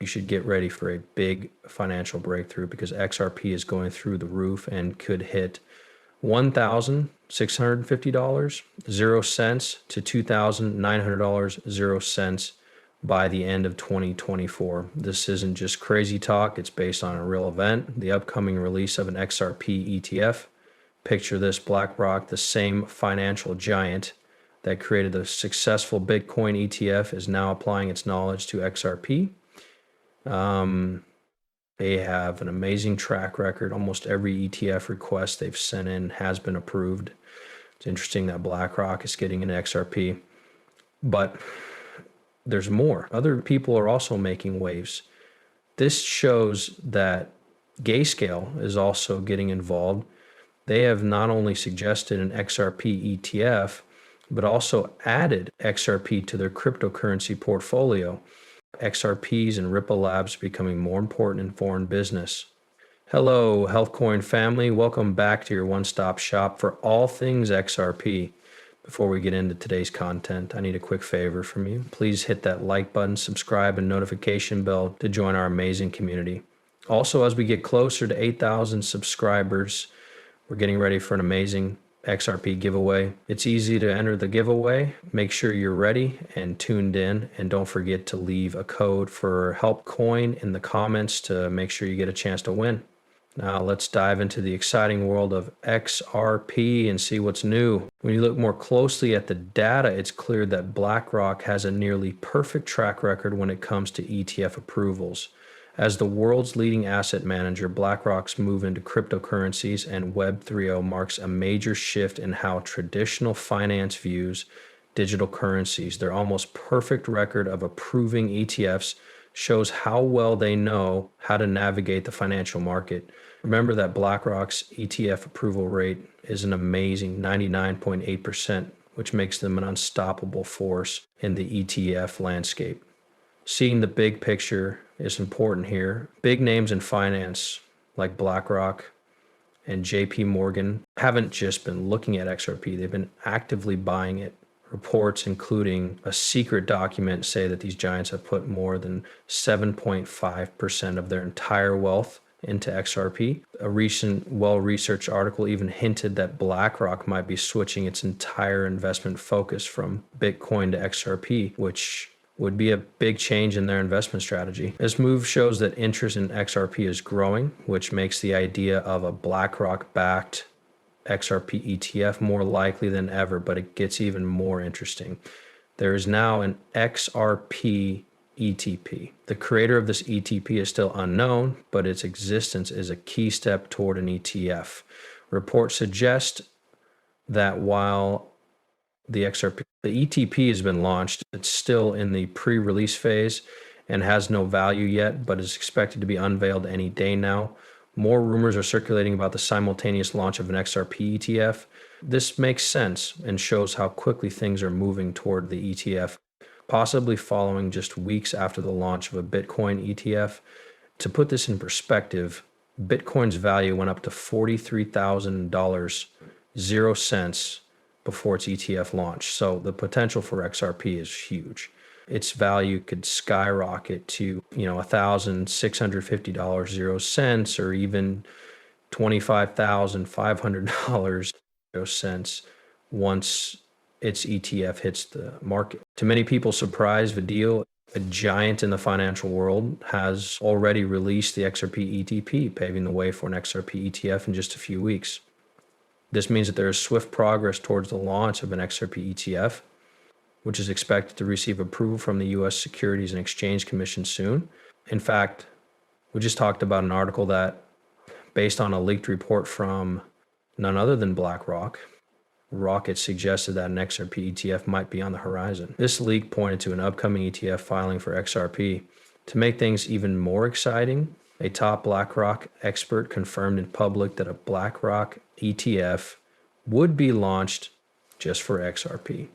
you should get ready for a big financial breakthrough because XRP is going through the roof and could hit $1,650, 0 cents to $2,900, 0 cents by the end of 2024. This isn't just crazy talk. It's based on a real event, the upcoming release of an XRP ETF. Picture this: BlackRock, the same financial giant that created the successful Bitcoin ETF, is now applying its knowledge to XRP. They have an amazing track record. Almost every ETF request they've sent in has been approved. It's interesting that BlackRock is getting an XRP, but there's more. Other people are also making waves. This shows that Grayscale is also getting involved. They have not only suggested an XRP ETF, but also added XRP to their cryptocurrency portfolio. XRPs and Ripple Labs becoming more important in foreign business. Hello, HealthCoin family. Welcome back to your one-stop shop for all things XRP. Before we get into today's content, I need a quick favor from you. Please hit that like button, subscribe, and notification bell to join our amazing community. Also, as we get closer to 8,000 subscribers, we're getting ready for an amazing XRP giveaway. It's easy to enter the giveaway. Make sure you're ready and tuned in, and don't forget to leave a code for HelpCoin in the comments to make sure you get a chance to win. Now let's dive into the exciting world of XRP and see what's new. When you look more closely at the data, it's clear that BlackRock has a nearly perfect track record when it comes to ETF approvals. As the world's leading asset manager, BlackRock's move into cryptocurrencies and Web 3.0 marks a major shift in how traditional finance views digital currencies. Their almost perfect record of approving ETFs shows how well they know how to navigate the financial market. Remember that BlackRock's ETF approval rate is an amazing 99.8%, which makes them an unstoppable force in the ETF landscape. Seeing the big picture is important here. Big names in finance like BlackRock and JP Morgan haven't just been looking at XRP, they've been actively buying it. Reports, including a secret document, say that these giants have put more than 7.5% of their entire wealth into XRP. A recent well-researched article even hinted that BlackRock might be switching its entire investment focus from Bitcoin to XRP, which would be a big change in their investment strategy. This move shows that interest in XRP is growing, which makes the idea of a BlackRock-backed XRP ETF more likely than ever, but it gets even more interesting. There is now an XRP ETP. The creator of this ETP is still unknown, but its existence is a key step toward an ETF. Reports suggest that while the ETP has been launched, it's still in the pre-release phase and has no value yet, but is expected to be unveiled any day now. More rumors are circulating about the simultaneous launch of an XRP ETF. This makes sense and shows how quickly things are moving toward the ETF, possibly following just weeks after the launch of a Bitcoin ETF. To put this in perspective, Bitcoin's value went up to $43,000, 0 cents before its ETF launch. So the potential for XRP is huge. Its value could skyrocket to, $1,650, 0 cents, or even $25,500, 0 cents once its ETF hits the market. To many people's surprise, Vidil, a giant in the financial world, has already released the XRP ETP, paving the way for an XRP ETF in just a few weeks. This means that there is swift progress towards the launch of an XRP ETF, which is expected to receive approval from the U.S. Securities and Exchange Commission soon. In fact, we just talked about an article that, based on a leaked report from none other than BlackRock, Rockets suggested that an XRP ETF might be on the horizon. This leak pointed to an upcoming ETF filing for XRP. To make things even more exciting, a top BlackRock expert confirmed in public that a BlackRock ETF would be launched just for XRP.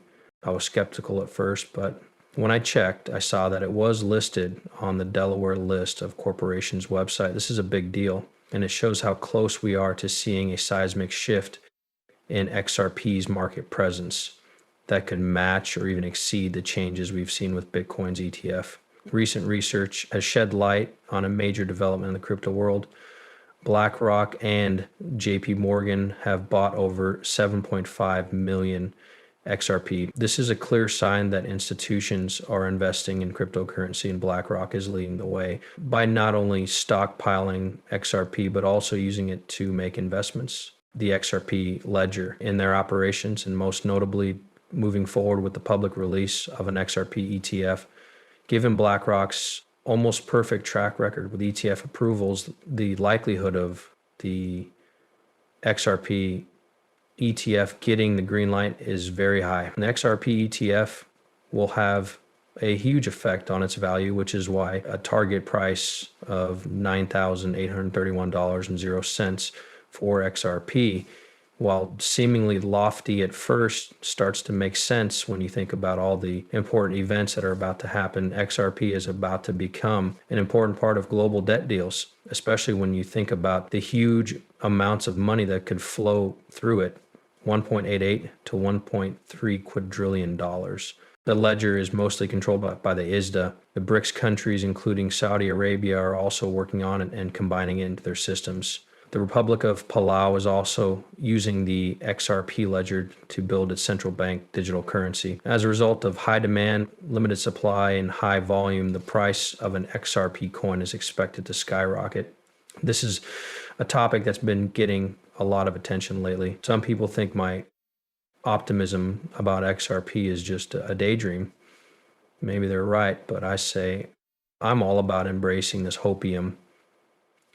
I was skeptical at first, but when I checked, I saw that it was listed on the Delaware list of corporations website. This is a big deal, and it shows how close we are to seeing a seismic shift in XRP's market presence that could match or even exceed the changes we've seen with Bitcoin's ETF. recent research has shed light on a major development in the crypto world. BlackRock and JP Morgan have bought over 7.5 million XRP. This is a clear sign that institutions are investing in cryptocurrency, and BlackRock is leading the way by not only stockpiling XRP, but also using it to make investments, the XRP ledger, in their operations, and most notably moving forward with the public release of an XRP ETF. Given BlackRock's almost perfect track record with ETF approvals, the likelihood of the XRP ETF getting the green light is very high. An XRP ETF will have a huge effect on its value, which is why a target price of $9,831.00 for XRP, while seemingly lofty at first, starts to make sense when you think about all the important events that are about to happen. XRP is about to become an important part of global debt deals, especially when you think about the huge amounts of money that could flow through it. 1.88 to 1.3 quadrillion dollars. The ledger is mostly controlled by the ISDA. The BRICS countries, including Saudi Arabia, are also working on it and combining it into their systems. The Republic of Palau is also using the XRP ledger to build its central bank digital currency. As a result of high demand, limited supply, and high volume, the price of an XRP coin is expected to skyrocket. This is a topic that's been getting a lot of attention lately. Some people think my optimism about XRP is just a daydream. Maybe they're right, but I say I'm all about embracing this hopium.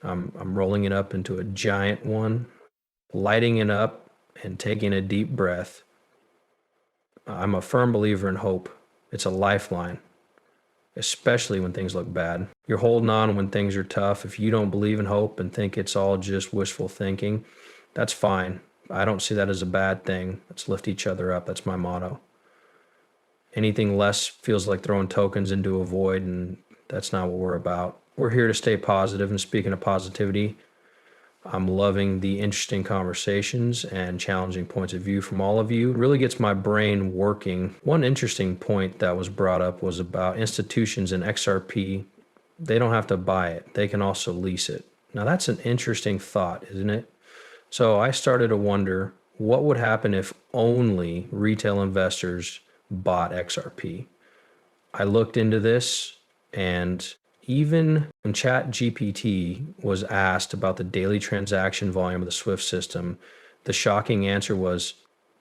I'm rolling it up into a giant one, lighting it up, and taking a deep breath. I'm a firm believer in hope. It's a lifeline, especially when things look bad. You're holding on when things are tough. If you don't believe in hope and think it's all just wishful thinking, that's fine. I don't see that as a bad thing. Let's lift each other up. That's my motto. Anything less feels like throwing tokens into a void, and that's not what we're about. We're here to stay positive, and speaking of positivity, I'm loving the interesting conversations and challenging points of view from all of you. It really gets my brain working. One interesting point that was brought up was about institutions in XRP. They don't have to buy it. They can also lease it. Now that's an interesting thought, isn't it? So I started to wonder what would happen if only retail investors bought XRP. I looked into this, and even when ChatGPT was asked about the daily transaction volume of the SWIFT system, the shocking answer was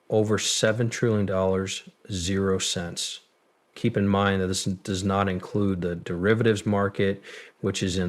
over $7 trillion, 0 cents. Keep in mind that this does not include the derivatives market, which is in